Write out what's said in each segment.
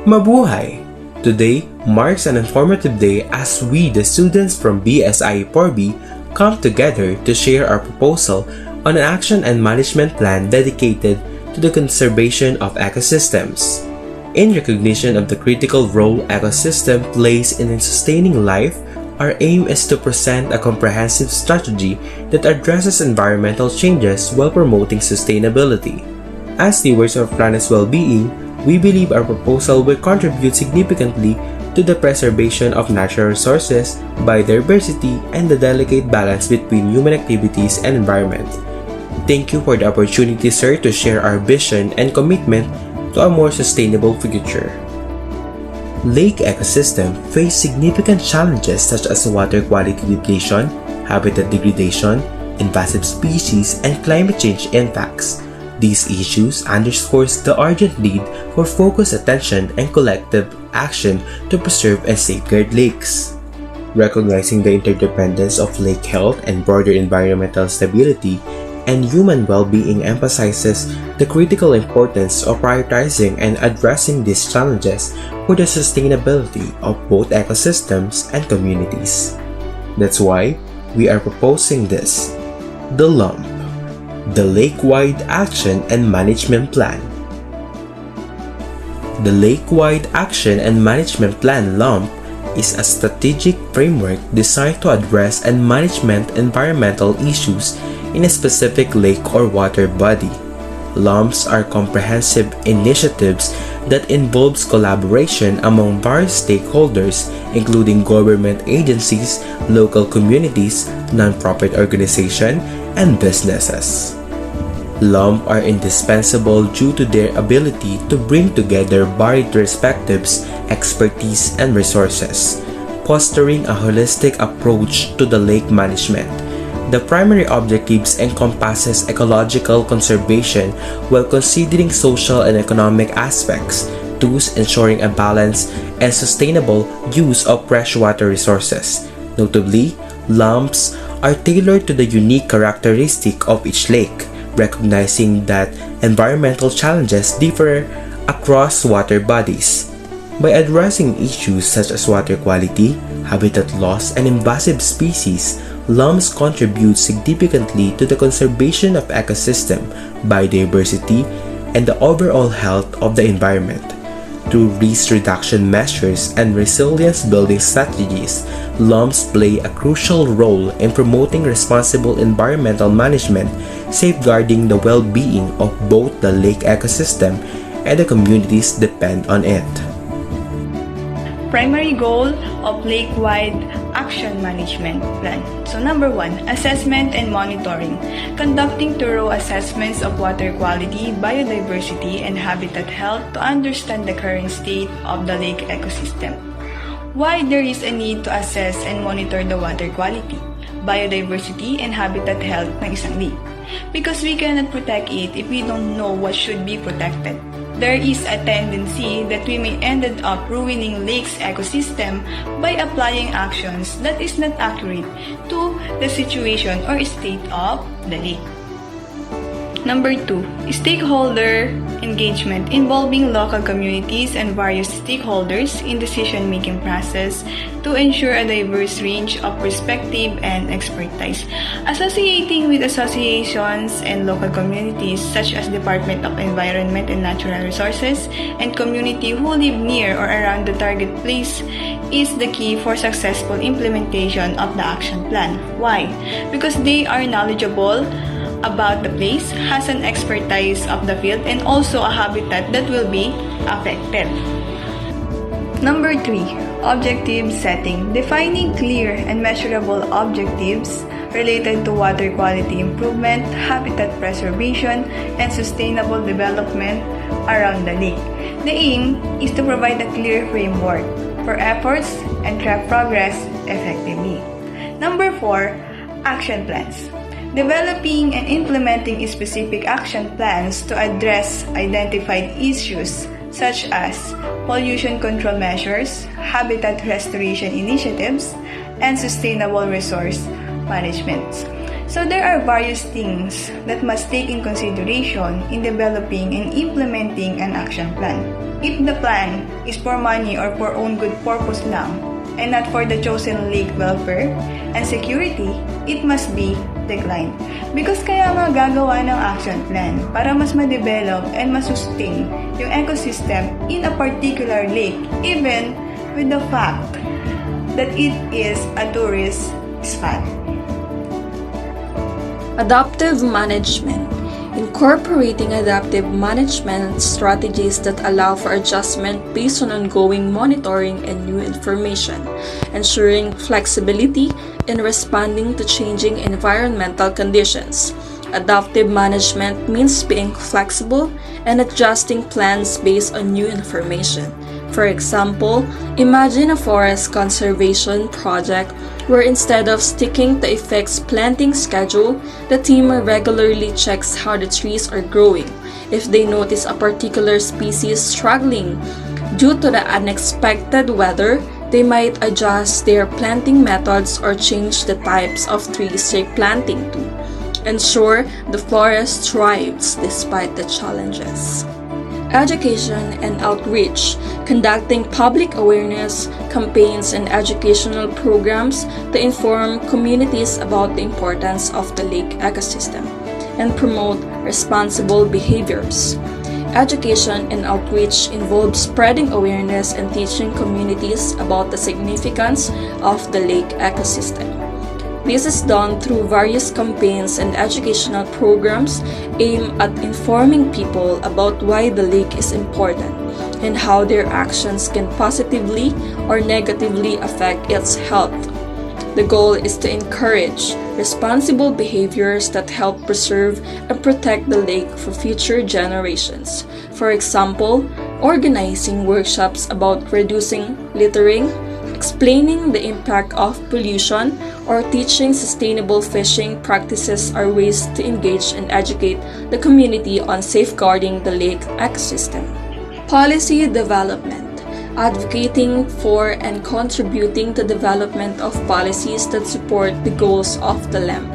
Mabuhay! Today marks an informative day as we, the students from BSIE-4B, come together to share our proposal on an action and management plan dedicated to the conservation of ecosystems. In recognition of the critical role ecosystem plays in sustaining life, our aim is to present a comprehensive strategy that addresses environmental changes while promoting sustainability. As stewards of planet's well-being, we believe our proposal will contribute significantly to the preservation of natural resources, biodiversity, and the delicate balance between human activities and environment. Thank you for the opportunity, sir, to share our vision and commitment to a more sustainable future. Lake ecosystems face significant challenges such as water quality depletion, habitat degradation, invasive species, and climate change impacts. These issues underscores the urgent need for focused attention and collective action to preserve and safeguard lakes. Recognizing the interdependence of lake health and broader environmental stability and human well-being emphasizes the critical importance of prioritizing and addressing these challenges for the sustainability of both ecosystems and communities. That's why we are proposing this, the LUMP, the Lake-Wide Action and Management Plan. The Lake-Wide Action and Management Plan LUMP is a strategic framework designed to address and manage environmental issues in a specific lake or water body. LUMPs are comprehensive initiatives that involves collaboration among various stakeholders, including government agencies, local communities, non-profit organizations, and businesses. LUMP are indispensable due to their ability to bring together varied perspectives, expertise, and resources, fostering a holistic approach to the lake management. The primary objectives encompasses ecological conservation while considering social and economic aspects, thus ensuring a balanced and sustainable use of freshwater resources. Notably, LUMPs are tailored to the unique characteristic of each lake, recognizing that environmental challenges differ across water bodies. By addressing issues such as water quality, habitat loss, and invasive species, LUMPs contribute significantly to the conservation of ecosystem, biodiversity, and the overall health of the environment. Through risk reduction measures and resilience-building strategies, LUMPs play a crucial role in promoting responsible environmental management, safeguarding the well-being of both the lake ecosystem and the communities depend on it. Primary goal of Lake-Wide Action Management Plan. So number 1, assessment and monitoring. Conducting thorough assessments of water quality, biodiversity, and habitat health to understand the current state of the lake ecosystem. Why there is a need to assess and monitor the water quality, biodiversity, and habitat health ng isang lake? Because we cannot protect it if we don't know what should be protected. There is a tendency that we may end up ruining lake's ecosystem by applying actions that is not accurate to the situation or state of the lake. Number 2, stakeholder engagement involving local communities and various stakeholders in decision-making process to ensure a diverse range of perspective and expertise. Associating with associations and local communities such as Department of Environment and Natural Resources and community who live near or around the target place is the key for successful implementation of the action plan. Why? Because they are knowledgeable about the place, has an expertise of the field, and also a habitat that will be affected. Number 3, objective setting. Defining clear and measurable objectives related to water quality improvement, habitat preservation, and sustainable development around the lake. The aim is to provide a clear framework for efforts and track progress effectively. Number 4, action plans. Developing and implementing specific action plans to address identified issues such as pollution control measures, habitat restoration initiatives, and sustainable resource management. So there are various things that must take in consideration in developing and implementing an action plan. If the plan is for money or for own good purpose lang, and not for the chosen lake welfare and security, it must be declined. Because kaya nga gagawa ng action plan para mas ma-develop and ma-sustain yung ecosystem in a particular lake, even with the fact that it is a tourist spot. Adaptive management. Incorporating adaptive management strategies that allow for adjustment based on ongoing monitoring and new information, ensuring flexibility in responding to changing environmental conditions. Adaptive management means being flexible and adjusting plans based on new information. For example, imagine a forest conservation project where instead of sticking to a fixed planting schedule, the team regularly checks how the trees are growing. If they notice a particular species struggling due to the unexpected weather, they might adjust their planting methods or change the types of trees they're planting to. Ensure the forest thrives despite the challenges. Education and outreach, conducting public awareness campaigns and educational programs to inform communities about the importance of the lake ecosystem and promote responsible behaviors. Education and outreach involves spreading awareness and teaching communities about the significance of the lake ecosystem. This is done through various campaigns and educational programs aimed at informing people about why the lake is important and how their actions can positively or negatively affect its health. The goal is to encourage responsible behaviors that help preserve and protect the lake for future generations. For example, organizing workshops about reducing littering, explaining the impact of pollution, or teaching sustainable fishing practices are ways to engage and educate the community on safeguarding the lake ecosystem. Policy development. Advocating for and contributing to development of policies that support the goals of the LEMP,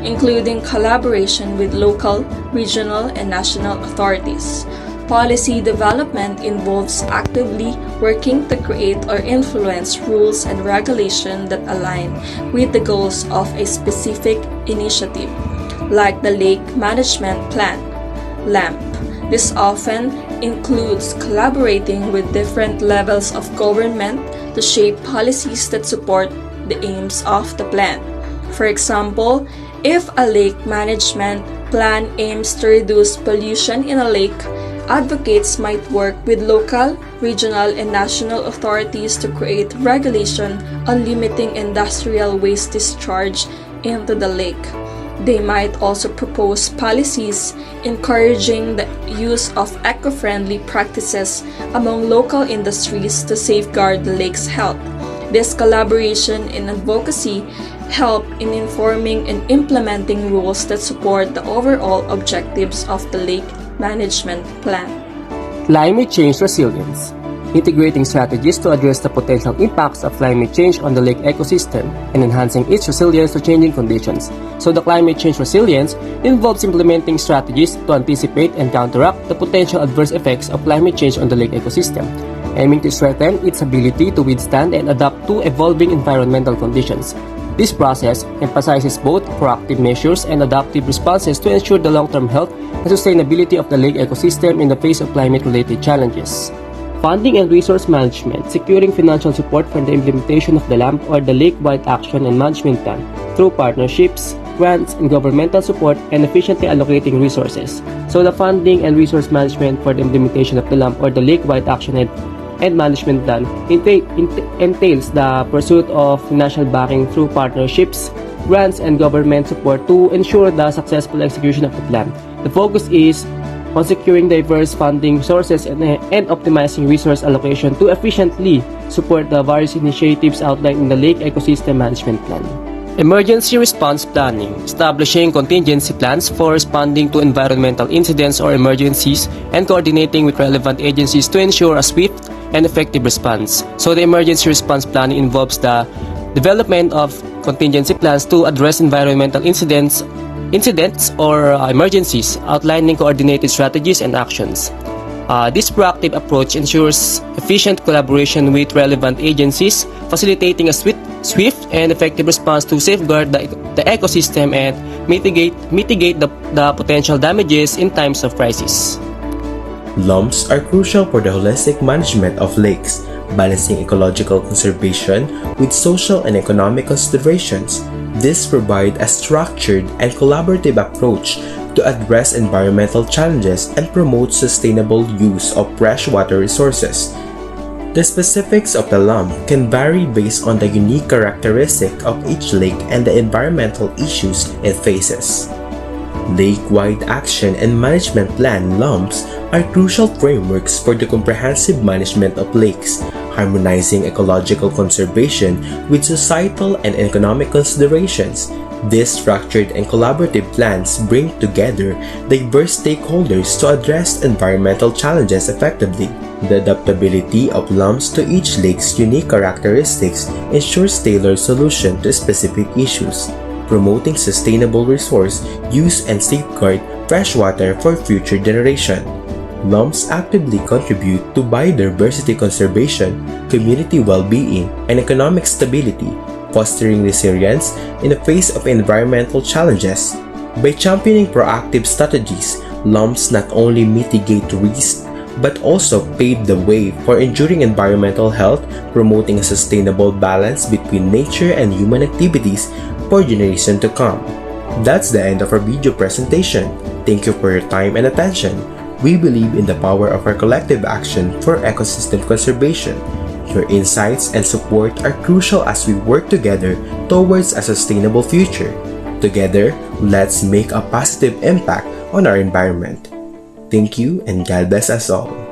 including collaboration with local, regional, and national authorities. Policy development involves actively working to create or influence rules and regulations that align with the goals of a specific initiative, like the Lake Management Plan, LAMP. This often includes collaborating with different levels of government to shape policies that support the aims of the plan. For example, if a lake management plan aims to reduce pollution in a lake, advocates might work with local, regional, and national authorities to create regulation on limiting industrial waste discharge into the lake. They might also propose policies encouraging the use of eco-friendly practices among local industries to safeguard the lake's health. This collaboration and advocacy help in informing and implementing rules that support the overall objectives of the lake management plan. Climate change resilience. Integrating strategies to address the potential impacts of climate change on the lake ecosystem and enhancing its resilience to changing conditions. So the climate change resilience involves implementing strategies to anticipate and counteract the potential adverse effects of climate change on the lake ecosystem, aiming to strengthen its ability to withstand and adapt to evolving environmental conditions. This process emphasizes both proactive measures and adaptive responses to ensure the long-term health and sustainability of the lake ecosystem in the face of climate-related challenges. Funding and resource management, securing financial support for the implementation of the LAMP or the Lake-Wide Action and Management Plan through partnerships, grants, and governmental support, and efficiently allocating resources. So the funding and resource management for the implementation of the LAMP or the Lake-Wide Action and Management Plan entails the pursuit of financial backing through partnerships, grants, and government support to ensure the successful execution of the plan. The focus is on securing diverse funding sources and optimizing resource allocation to efficiently support the various initiatives outlined in the Lake Ecosystem Management Plan. Emergency response planning, establishing contingency plans for responding to environmental incidents or emergencies and coordinating with relevant agencies to ensure a swift and effective response. So the emergency response planning involves the development of contingency plans to address environmental incidents or emergencies, outlining coordinated strategies and actions. This proactive approach ensures efficient collaboration with relevant agencies, facilitating a swift and effective response to safeguard the ecosystem and mitigate the potential damages in times of crisis. LUMPs are crucial for the holistic management of lakes, balancing ecological conservation with social and economic considerations. This provides a structured and collaborative approach to address environmental challenges and promote sustainable use of freshwater resources. The specifics of the LUMP can vary based on the unique characteristic of each lake and the environmental issues it faces. Lake-wide action and management plan LUMPs are crucial frameworks for the comprehensive management of lakes, harmonizing ecological conservation with societal and economic considerations. These structured and collaborative plans bring together diverse stakeholders to address environmental challenges effectively. The adaptability of LUMPs to each lake's unique characteristics ensures tailored solutions to specific issues, promoting sustainable resource use and safeguard freshwater for future generations. LUMPs actively contribute to biodiversity conservation, community well-being, and economic stability, fostering resilience in the face of environmental challenges. By championing proactive strategies, LUMPs not only mitigate risks but also pave the way for enduring environmental health, promoting a sustainable balance between nature and human activities for generations to come. That's the end of our video presentation. Thank you for your time and attention. We believe in the power of our collective action for ecosystem conservation. Your insights and support are crucial as we work together towards a sustainable future. Together, let's make a positive impact on our environment. Thank you and God bless us all.